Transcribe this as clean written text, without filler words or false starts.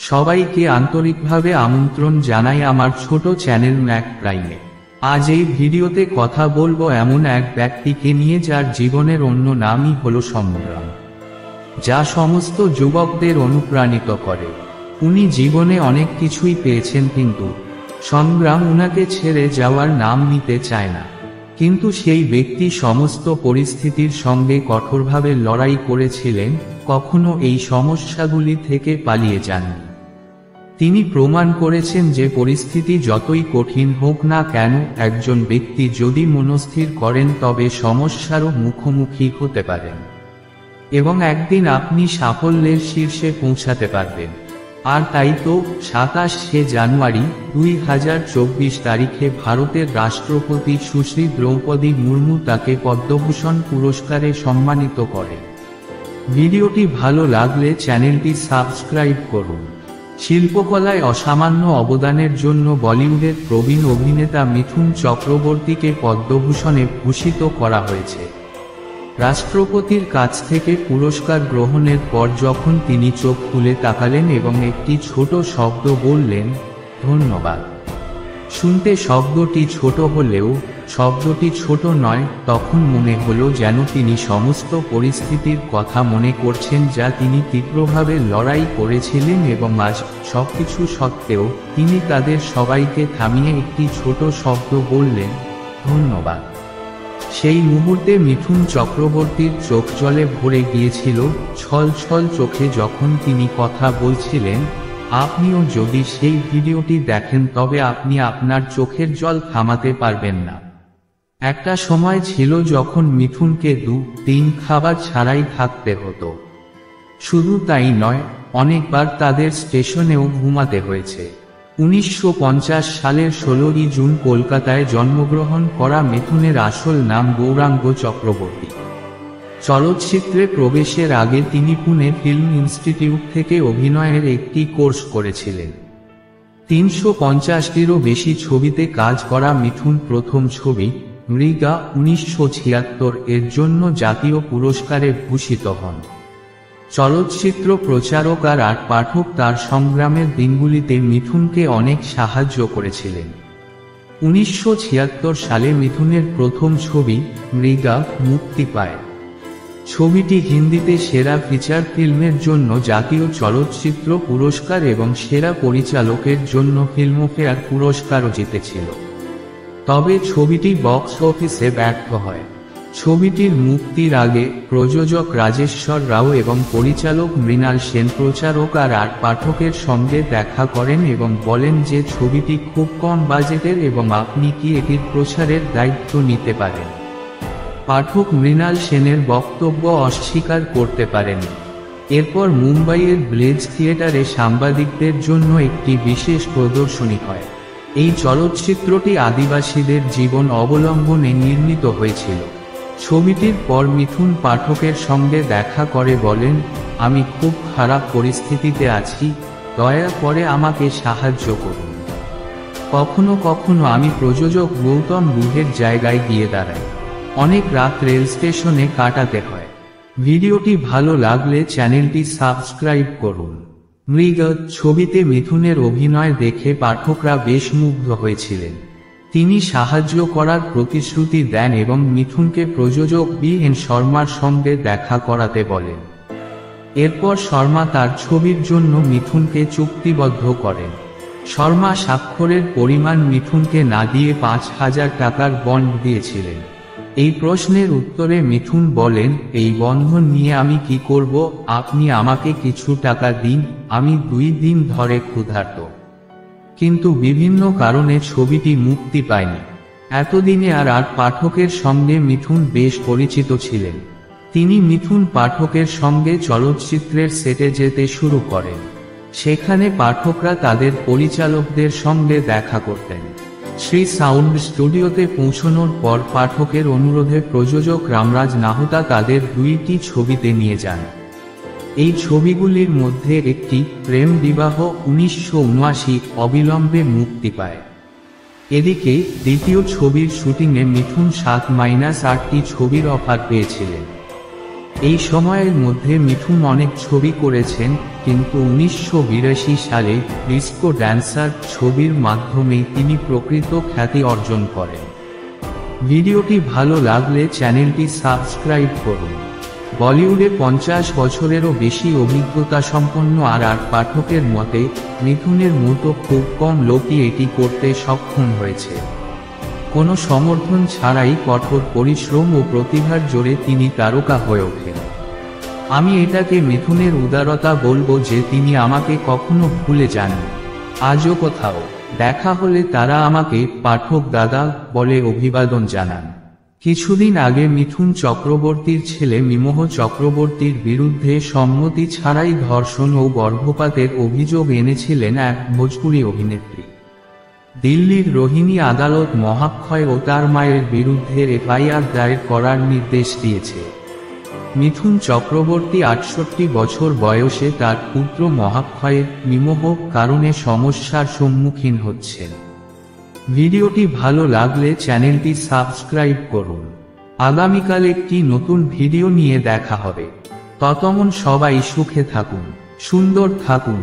সবাইকে আন্তরিকভাবে আমন্ত্রণ জানাই আমার ছোট চ্যানেল ম্যাক প্রাইমে। আজ এই ভিডিওতে কথা বলবো এমন এক ব্যক্তিকে নিয়ে যার জীবনের অন্য নামই হলো সংগ্রাম, যা সমস্ত যুবকদের অনুপ্রাণিত করে। উনি জীবনে অনেক কিছুই পেয়েছেন, কিন্তু সংগ্রাম উনাকে ছেড়ে যাওয়ার নাম নিতে চায় না। কিন্তু সেই ব্যক্তি সমস্ত পরিস্থিতির সঙ্গে কঠোরভাবে লড়াই করেছিলেন, কখনো এই সমস্যাগুলি থেকে পালিয়ে যাননি। তিনি প্রমাণ করেছেন যে পরিস্থিতি যতই কঠিন হোক না কেন, একজন ব্যক্তি যদি মনস্থির করেন তবে সমস্যারও মুখোমুখি হতে পারেন এবং একদিন আপনি সাফল্যের শীর্ষে পৌঁছাতে পারবেন। আর তাই তো 27শে জানুয়ারি 2024 তারিখে ভারতের রাষ্ট্রপতি সুশ্রী দ্রৌপদী মুর্মু তাকে পদ্মভূষণ পুরস্কারে সম্মানিত করেন। ভিডিওটি ভালো লাগলে চ্যানেলটি সাবস্ক্রাইব করুন। শিল্পকলায় অসামান্য অবদানের জন্য বলিউডের প্রবীণ অভিনেতা মিথুন চক্রবর্তীকে পদ্মভূষণে ভূষিত করা হয়েছে। রাষ্ট্রপতির কাছ থেকে পুরস্কার গ্রহণের পর যখন তিনি চোখ খুলে তাকালেন এবং একটি ছোট শব্দ বললেন, ধন্যবাদ। শুনতে শব্দটি ছোট হলেও শব্দটি ছোট নয়, তখন মনে হলো যেন তিনি সমস্ত পরিস্থিতির কথা মনে করছেন যা তিনি তীব্রভাবে লড়াই করেছিলেন, এবং আজ সবকিছু সত্ত্বেও তিনি তাদের সবাইকে থামিয়ে একটি ছোট শব্দ বললেন, ধন্যবাদ। সেই মুহূর্তে মিথুন চক্রবর্তীর চোখ জলে ভরে গিয়েছিল, ছল ছল চোখে যখন তিনি কথা বলছিলেন। আপনিও যদি সেই ভিডিওটি দেখেন তবে আপনি আপনার চোখের জল থামাতে পারবেন না। একটা সময় ছিল যখন মিথুনকে 2-3 খাবার ছাড়াই থাকতে হতো। শুধু তাই নয়, অনেকবার তাদের স্টেশনেও ঘুমাতে হয়েছে। 1950 সালের 16ই জুন কলকাতায় জন্মগ্রহণ করা মিথুনের আসল নাম গৌরাঙ্গ চক্রবর্তী। চলচ্চিত্রে প্রবেশের আগে তিনি পুনে ফিল্ম ইনস্টিটিউট থেকে অভিনয়ের একটি কোর্স করেছিলেন। 350টিরও বেশি ছবিতে কাজ করা মিথুন প্রথম ছবি মৃগা 1976 এর জন্য জাতীয় পুরস্কারে ভূষিত হন। চলচ্চিত্র প্রচারক আর পাঠক তার সংগ্রামের দিনগুলিতে মিথুনকে অনেক সাহায্য করেছিলেন। 1976 সালে মিথুনের প্রথম ছবি মৃগা মুক্তি পায়। ছবিটি হিন্দিতে সেরা ফিচার ফিল্মের জন্য জাতীয় চলচ্চিত্র পুরস্কার এবং সেরা পরিচালকের জন্য ফিল্মফেয়ার পুরস্কারও জিতেছিল। তবে ছবিটি বক্স অফিসে ব্যর্থ হয়। ছবিটির মুক্তির আগে প্রযোজক রাজেশ্বর রাও এবং পরিচালক মৃণাল সেন প্রচারক আর পাঠকের সঙ্গে দেখা করেন এবং বলেন যে ছবিটি খুব কম বাজেটের এবং আপনি কি এটির প্রচারের দায়িত্ব নিতে পারেন। পাঠক মৃণাল সেনের বক্তব্য অস্বীকার করতে পারেন। এরপর মুম্বাইয়ের ব্লেজ থিয়েটারে সাংবাদিকদের জন্য একটি বিশেষ প্রদর্শনী হয়। এই চলচ্চিত্রটি আদিবাসীদের জীবন অবলম্বনে নির্মিত হয়েছিল। ছবিটির পর মিথুন পাঠকের সঙ্গে দেখা করে বলেন, আমি খুব খারাপ পরিস্থিতিতে আছি, দয়া করে আমাকে সাহায্য করুন। কখনো কখনো আমি প্রযোজক গৌতম বুধের জায়গায় গিয়ে দাঁড়াই। অনেক রাত রেল স্টেশনে কাটাতে হয়। ভিডিওটি ভালো লাগলে চ্যানেলটি সাবস্ক্রাইব করুন। মৃগা ছবিতে মিথুনের অভিনয় দেখে পাঠকরা বেশ মুগ্ধ হয়েছিলেন। তিনি সাহায্য করার প্রতিশ্রুতি দেন এবং মিথুনকে প্রযোজক বি.এন. শর্মার সঙ্গে দেখা করাতে বলেন। এরপর শর্মা তার ছবির জন্য মিথুনকে চুক্তিবদ্ধ করেন। শর্মা স্বাক্ষরের পরিমাণ মিথুনকে না দিয়ে 5,000 টাকার বন্ড দিয়েছিলেন। এই প্রশ্নের উত্তরে মিথুন বলেন, এই বন্ধন নিয়ে আমি কি করব, আপনি আমাকে কিছু টাকা দিন, আমি 2 দিন ধরে ক্ষুধার্ত। কিন্তু বিভিন্ন কারণে ছবিটি মুক্তি পায়নি। এতদিনে আর পাঠকের সঙ্গে মিথুন বেশ পরিচিত ছিলেন। তিনি মিথুন পাঠকের সঙ্গে চলচ্চিত্রের সেটে যেতে শুরু করেন। সেখানে পাঠকরা তাদের পরিচালকদের সঙ্গে দেখা করতেন। শ্রী সাউন্ড স্টুডিওতে পৌঁছানোর পর পাঠকের অনুরোধে প্রযোজক রামরাজ নাহতা তাদের 2টি ছবিতে নিয়ে যান। এই ছবিগুলির মধ্যে একটি প্রেম বিবাহ 1979 অবিলম্বে মুক্তি পায়। এদিকে দ্বিতীয় ছবির শুটিংয়ে মিথুন 7-8টি ছবির অফার পেয়েছিলেন। এই সময়ের মধ্যে মিঠুন অনেক ছবি করেছেন, কিন্তু 1982 সালে ডিস্কো ড্যান্সার ছবির মাধ্যমেই তিনি প্রকৃত খ্যাতি অর্জন করেন। ভিডিওটি ভালো লাগলে চ্যানেলটি সাবস্ক্রাইব করুন। বলিউডে 50 বছরেরও বেশি অভিজ্ঞতা সম্পন্ন আর পাঠকের মতে মিঠুনের মতো খুব কম লোকই এটি করতে সক্ষম হয়েছে। কোনো সমর্থন ছাড়াই কঠোর পরিশ্রম ও প্রতিভার জোরে তিনি তারকা হয়ে ওঠেন। আমি এটাকে মিঠুনের উদারতা বলবো যে তিনি আমাকে কখনো ভুলে যাননি। আজও কোথাও দেখা হলে তারা আমাকে পাঠক দাদা বলে অভিবাদন জানান। কিছুদিন আগে মিঠুন চক্রবর্তীর ছেলে মিমোহ চক্রবর্তীর বিরুদ্ধে সম্মতি ছাড়াই ধর্ষণ ও গর্ভপাতের অভিযোগ এনেছিলেন এক ভোজপুরি অভিনেত্রী। দিল্লির রোহিণী আদালত মহাক্ষয় ও তার মায়ের বিরুদ্ধে এফআইআর দায়ের করার নির্দেশ দিয়েছে। মিঠুন চক্রবর্তী 68 বছর বয়সে তার পুত্র মহাক্ষয়ের মিমোহ কারণে সমস্যার সম্মুখীন হচ্ছেন। ভিডিওটি ভালো লাগলে চ্যানেলটি সাবস্ক্রাইব করুন। আগামীকাল একটি নতুন ভিডিও নিয়ে দেখা হবে। ততক্ষণ সবাই সুখে থাকুন, সুন্দর থাকুন।